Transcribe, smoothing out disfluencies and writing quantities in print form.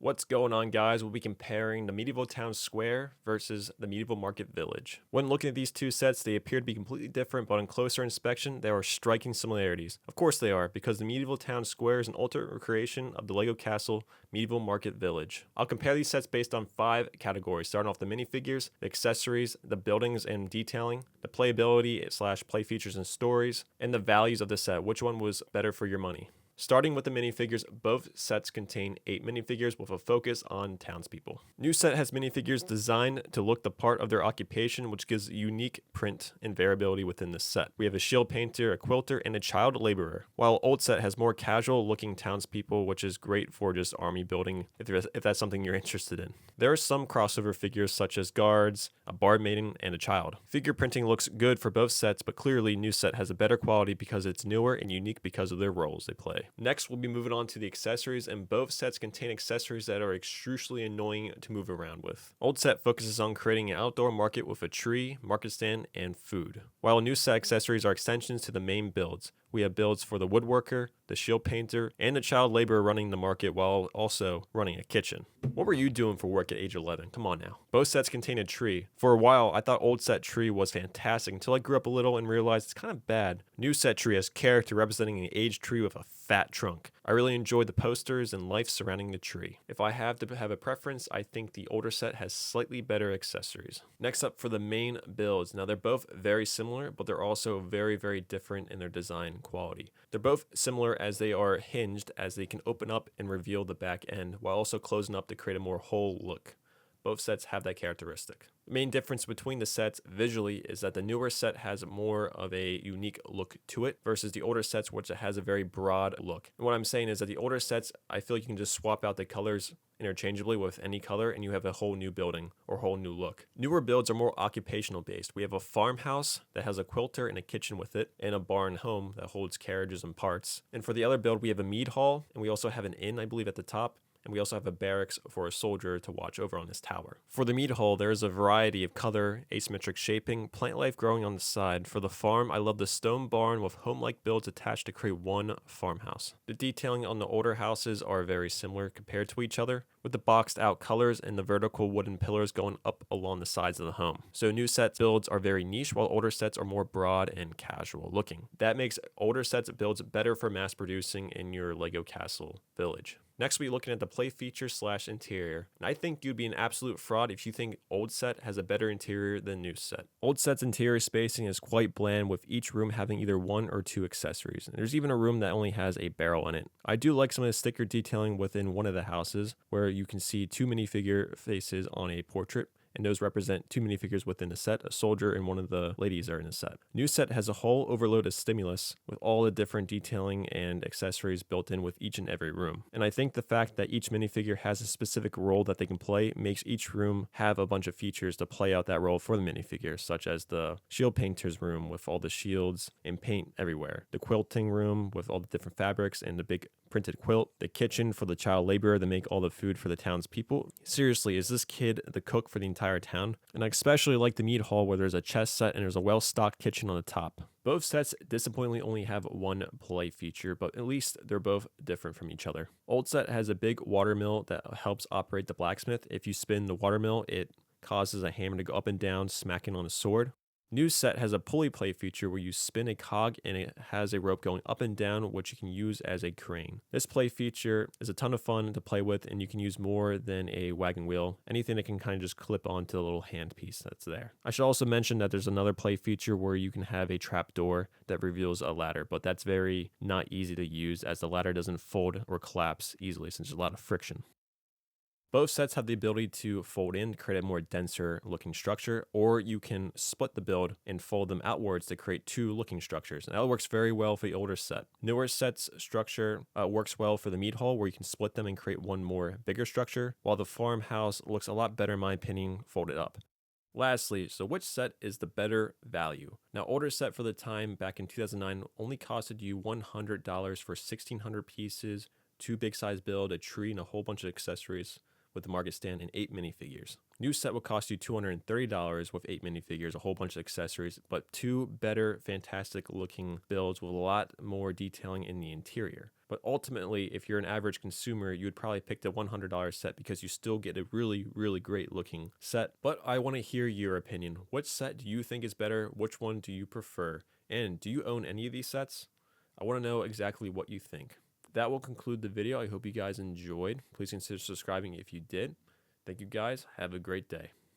What's going on, guys? We'll be comparing the medieval town square versus the medieval market village. When looking at these two sets, they appear to be completely different, but on closer inspection, there are striking similarities. Of course they are, because the medieval town square is an alternate recreation of the Lego Castle medieval market village. I'll compare these sets based on 5 categories, starting off the minifigures, the accessories, the buildings and detailing, the playability / play features and stories, and the values of the set. Which one was better for your money? Starting with the minifigures, both sets contain 8 minifigures with a focus on townspeople. New set has minifigures designed to look the part of their occupation, which gives unique print and variability within the set. We have a shield painter, a quilter, and a child laborer, while old set has more casual looking townspeople, which is great for just army building if that's something you're interested in. There are some crossover figures such as guards, a bard maiden, and a child. Figure printing looks good for both sets, but clearly new set has a better quality because it's newer and unique because of their roles they play. Next, we'll be moving on to the accessories, and both sets contain accessories that are extremely annoying to move around with. Old set focuses on creating an outdoor market with a tree, market stand, and food, while new set accessories are extensions to the main builds. We have builds for the woodworker, the shield painter, and the child laborer running the market while also running a kitchen. What were you doing for work at age 11? Come on now. Both sets contain a tree. For a while, I thought old set tree was fantastic until I grew up a little and realized it's kind of bad. New set tree has character representing an aged tree with a fat trunk. I really enjoyed the posters and life surrounding the tree. If I have to have a preference, I think the older set has slightly better accessories. Next up for the main builds. Now they're both very similar, but they're also very, very different in their design quality. They're both similar as they are hinged, as they can open up and reveal the back end while also closing up to create a more whole look. Both sets have that characteristic. The main difference between the sets visually is that the newer set has more of a unique look to it versus the older sets, which has a very broad look. And what I'm saying is that the older sets, I feel like you can just swap out the colors interchangeably with any color and you have a whole new building or whole new look. Newer builds are more occupational based. We have a farmhouse that has a quilter and a kitchen with it, and a barn home that holds carriages and parts. And for the other build, we have a mead hall, and we also have an inn, I believe, at the top. And we also have a barracks for a soldier to watch over on his tower. For the mead hall, there is a variety of color, asymmetric shaping, plant life growing on the side. For the farm, I love the stone barn with home-like builds attached to create one farmhouse. The detailing on the older houses are very similar compared to each other, with the boxed out colors and the vertical wooden pillars going up along the sides of the home. So new sets builds are very niche, while older sets are more broad and casual looking. That makes older sets builds better for mass producing in your Lego Castle village. Next, we're looking at the play feature / interior. And I think you'd be an absolute fraud if you think old set has a better interior than new set. Old set's interior spacing is quite bland, with each room having either 1 or 2 accessories. And there's even a room that only has a barrel in it. I do like some of the sticker detailing within one of the houses, where you can see 2 minifigure faces on a portrait, and those represent 2 minifigures within the set. A soldier and one of the ladies are in the set. New set has a whole overload of stimulus with all the different detailing and accessories built in with each and every room. And I think the fact that each minifigure has a specific role that they can play makes each room have a bunch of features to play out that role for the minifigure, such as the shield painter's room with all the shields and paint everywhere, the quilting room with all the different fabrics and the big printed quilt, the kitchen for the child laborer to make all the food for the townspeople. Seriously, is this kid the cook for the entire town? And I especially like the mead hall, where there's a chess set and there's a well-stocked kitchen on the top. Both sets disappointingly only have 1 play feature, but at least they're both different from each other. Old set has a big water mill that helps operate the blacksmith. If you spin the water mill, it causes a hammer to go up and down, smacking on a sword. New set has a pulley play feature where you spin a cog and it has a rope going up and down, which you can use as a crane. This play feature is a ton of fun to play with, and you can use more than a wagon wheel, anything that can kind of just clip onto the little hand piece that's there. I should also mention that there's another play feature where you can have a trap door that reveals a ladder, but that's very not easy to use, as the ladder doesn't fold or collapse easily since there's a lot of friction. Both sets have the ability to fold in to create a more denser looking structure, or you can split the build and fold them outwards to create 2 looking structures. And that works very well for the older set. Newer set's structure works well for the mead hall, where you can split them and create one more bigger structure, while the farmhouse looks a lot better in my opinion folded up. Lastly, so which set is the better value? Now, older set for the time back in 2009 only costed you $100 for 1,600 pieces, 2 big size build, a tree, and a whole bunch of accessories with the market stand and 8 minifigures. New set will cost you $230 with 8 minifigures, a whole bunch of accessories, but 2 better, fantastic looking builds with a lot more detailing in the interior. But ultimately, if you're an average consumer, you would probably pick the $100 set because you still get a really, really great looking set. But I want to hear your opinion. Which set do you think is better? Which one do you prefer? And do you own any of these sets? I want to know exactly what you think. That will conclude the video. I hope you guys enjoyed. Please consider subscribing if you did. Thank you guys. Have a great day.